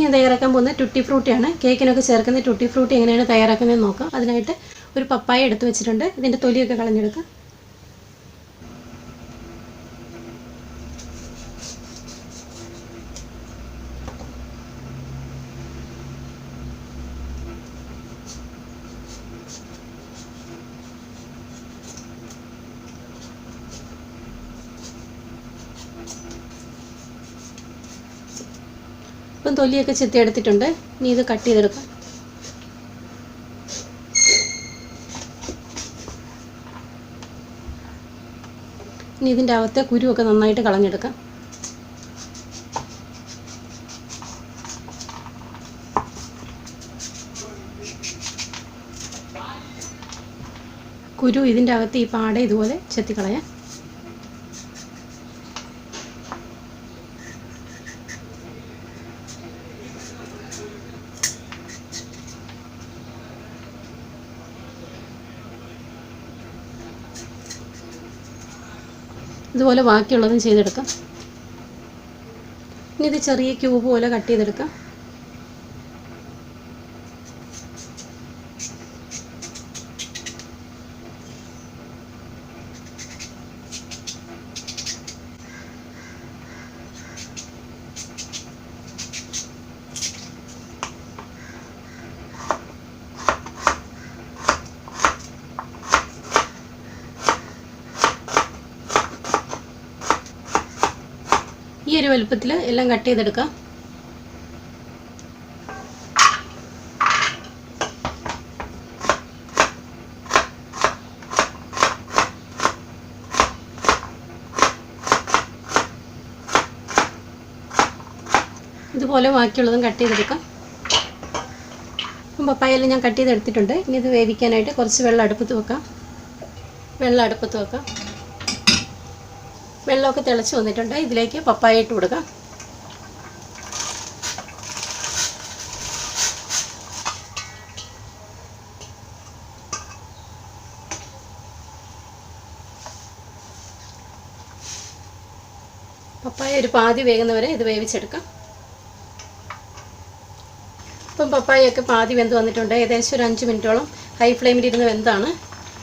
ഞാൻ തയ്യാറാക്കാൻ പോകുന്നത് tutti frutti ആണ്. കേക്കിനൊക്കെ ചേർക്കുന്ന tutti frutti എങ്ങനെയാണ് തയ്യാറാക്കുന്നതെന്ന് നോക്കാം. അതിനായിട്ട് ഒരു പപ്പായ എടുത്ത് വെച്ചിട്ടുണ്ട്. ഇതിന്റെ തൊലിയൊക്കെ കളഞ്ഞെടുക്കാം. ഇപ്പം തൊലിയൊക്കെ ചെത്തിയെടുത്തിട്ടുണ്ട്. ഇനി ഇത് കട്ട് ചെയ്തെടുക്കാം. ഇനി ഇതിൻ്റെ അകത്തെ കുരുവൊക്കെ നന്നായിട്ട് കളഞ്ഞെടുക്കാം. കുരു ഇതിൻ്റെ അകത്ത് ഈ പാട ഇതുപോലെ ചെത്തിക്കളയാം. ഇതുപോലെ ബാക്കിയുള്ളതും ചെയ്തെടുക്കാം. ഇനി ഇത് ചെറിയ ക്യൂബ് പോലെ കട്ട് ചെയ്തെടുക്കാം. ഈ ഒരു വലുപ്പത്തിൽ എല്ലാം കട്ട് ചെയ്തെടുക്കാം. ഇതുപോലെ ബാക്കിയുള്ളതും കട്ട് ചെയ്തെടുക്കാം. പപ്പായെല്ലാം ഞാൻ കട്ട് ചെയ്തെടുത്തിട്ടുണ്ട്. ഇനി ഇത് വേവിക്കാനായിട്ട് കുറച്ച് വെള്ളം അടുപ്പത്ത് വെക്കാം. വെള്ളമൊക്കെ തിളച്ച് വന്നിട്ടുണ്ട്. ഇതിലേക്ക് പപ്പായ ഇട്ട് കൊടുക്കാം. പപ്പായ ഒരു പാതി വേകുന്നവരെ ഇത് വേവിച്ചെടുക്കാം. ഇപ്പം പപ്പായൊക്കെ പാതി വെന്ത് വന്നിട്ടുണ്ട്. ഏകദേശം ഒരു 5 മിനിറ്റോളം ഹൈ ഫ്ലെയിമിലിരുന്ന് വെന്താണ്.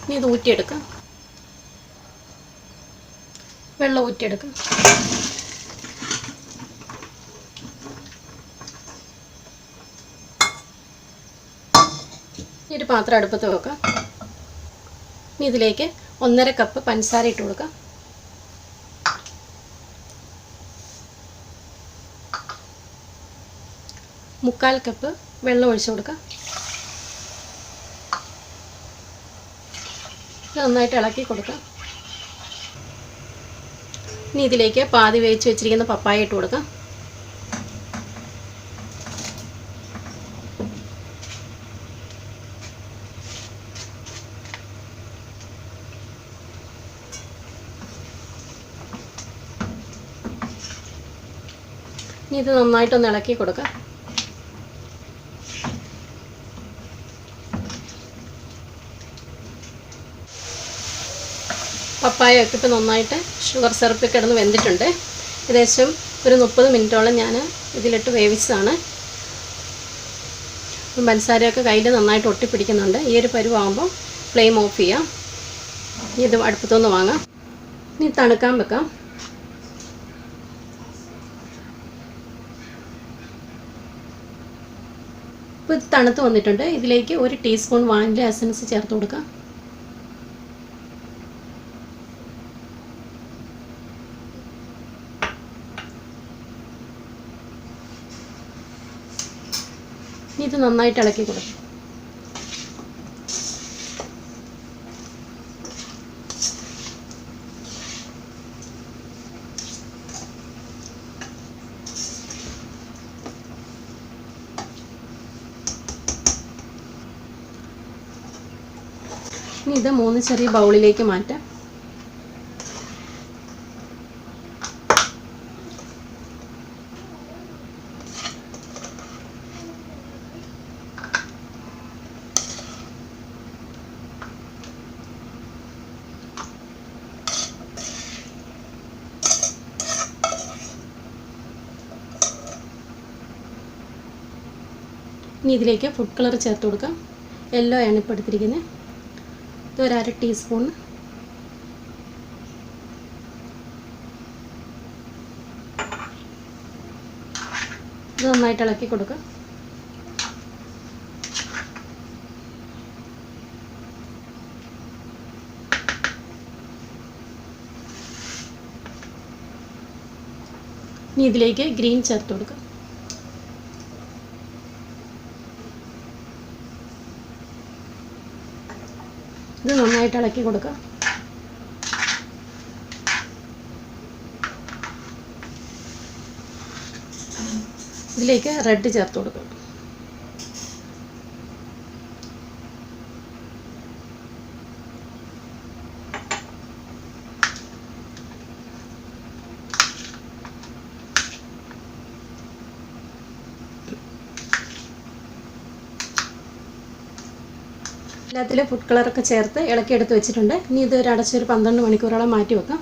ഇനി ഇത് ഊറ്റിയെടുക്കാം. വെള്ളം ഊറ്റിയെടുക്കാം. ഈ ഒരു പാത്രം അടുപ്പത്ത് വെക്കാം. ഇനി ഇതിലേക്ക് 1.5 കപ്പ് പഞ്ചസാര ഇട്ട് കൊടുക്കാം. മുക്കാൽ കപ്പ് വെള്ളം ഒഴിച്ചു കൊടുക്കാം. നന്നായിട്ട് ഇളക്കി കൊടുക്കാം. ഇനി ഇതിലേക്ക് പാതി വേവിച്ച് വെച്ചിരിക്കുന്ന പപ്പായ ഇട്ട് കൊടുക്കാം. ഇനി ഇത് നന്നായിട്ടൊന്ന് ഇളക്കി കൊടുക്കാം. പപ്പായൊക്കെ ഇപ്പോൾ നന്നായിട്ട് ഷുഗർ സിറപ്പിൽ കിടന്ന് വെന്തിട്ടുണ്ട്. ഏകദേശം ഒരു 30 മിനിറ്റോളം ഞാൻ ഇതിലിട്ട് വേവിച്ചതാണ്. പഞ്ചസാരയൊക്കെ കയ്യിൽ നന്നായിട്ട് ഒട്ടിപ്പിടിക്കുന്നുണ്ട്. ഈ ഒരു പരുവാകുമ്പോൾ ഫ്ലെയിം ഓഫ് ചെയ്യാം. ഇത് അടുപ്പത്തൊന്ന് വാങ്ങാം. ഇനി തണുക്കാൻ വെക്കാം. ഇപ്പോൾ ഇത് തണുത്ത് വന്നിട്ടുണ്ട്. ഇതിലേക്ക് 1 ടീസ്പൂൺ വാനില എസൻസ് ചേർത്ത് കൊടുക്കാം. ഇത് നന്നായിട്ട് ഇളക്കി കൊടുക്കും. ഇനി ഇത് 3 ചെറിയ ബൗളിലേക്ക് മാറ്റാം. ഇനി ഇതിലേക്ക് ഫുഡ് കളർ ചേർത്ത് കൊടുക്കാം. യെല്ലോ ആണ് ഇപ്പോൾ എടുത്തിരിക്കുന്നത്. ഇതൊരു 1/2 ടീസ്പൂൺ. ഇത് നന്നായിട്ട് ഇളക്കി കൊടുക്കാം. ഇനി ഇതിലേക്ക് ഗ്രീൻ ചേർത്ത് കൊടുക്കാം. ഇത് നന്നായിട്ട് ഇളക്കി കൊടുക്കാം. ഇതിലേക്ക് റെഡ് ചേർത്ത് കൊടുക്കാം. എല്ലാത്തിലും ഫുഡ് കളറൊക്കെ ചേർത്ത് ഇളക്കിയെടുത്ത് വെച്ചിട്ടുണ്ട്. ഇനി ഇത് അടച്ചൊരു 12 മണിക്കൂറോളം മാറ്റി വെക്കാം.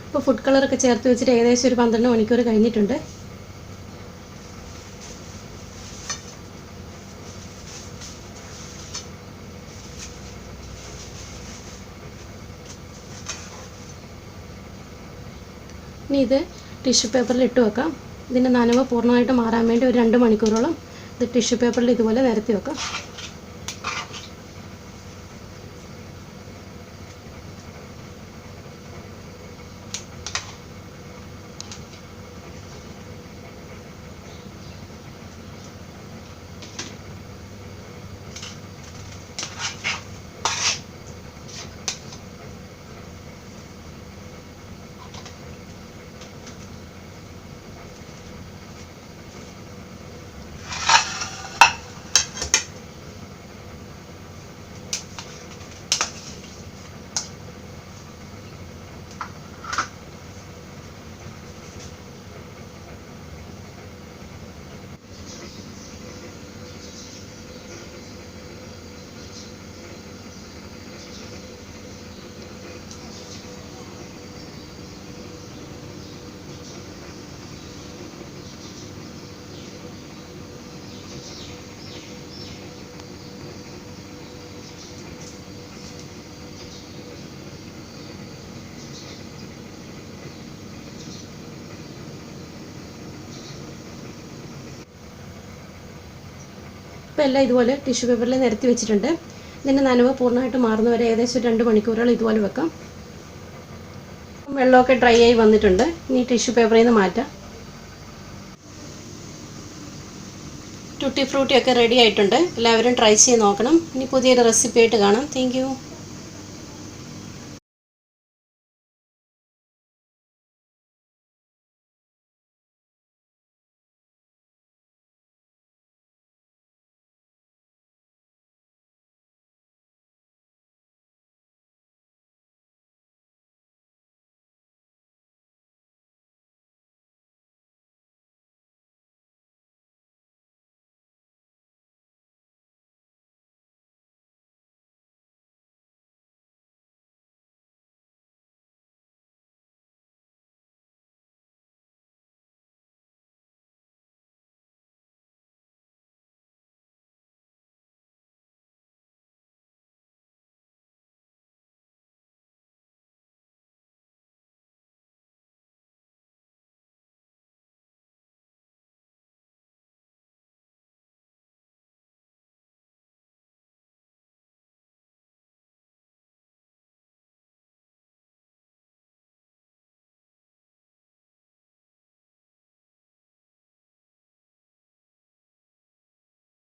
ഇപ്പോൾ ഫുഡ് കളറൊക്കെ ചേർത്ത് വെച്ചിട്ട് ഏകദേശം ഒരു 12 മണിക്കൂർ കഴിഞ്ഞിട്ടുണ്ട്. ഇനി ഇത് ടിഷ്യൂ പേപ്പറിൽ ഇട്ട് വെക്കാം. ഇതിൻ്റെ നനവ് പൂർണ്ണമായിട്ട് മാറാൻ വേണ്ടി ഒരു 2 മണിക്കൂറോളം ഇത് ടിഷ്യൂ പേപ്പറിൽ ഇതുപോലെ നിരത്തി വെക്കാം. ഇപ്പോൾ എല്ലാം ഇതുപോലെ ടിഷ്യൂ പേപ്പറിൽ നിരത്തി വെച്ചിട്ടുണ്ട്. ഇതിൻ്റെ നനവ് പൂർണ്ണമായിട്ട് മാറുന്നവരെ ഏകദേശം 2 മണിക്കൂറുകൾ ഇതുപോലെ വെക്കാം. വെള്ളമൊക്കെ ഡ്രൈ ആയി വന്നിട്ടുണ്ട്. ഇനി ടിഷ്യൂ പേപ്പറിൽ നിന്ന് മാറ്റാം. ടൂട്ടി ഫ്രൂട്ടി ഒക്കെ റെഡി ആയിട്ടുണ്ട്. എല്ലാവരും ട്രൈ ചെയ്ത് നോക്കണം. ഇനി പുതിയൊരു റെസിപ്പി ആയിട്ട് കാണാം. Thank you.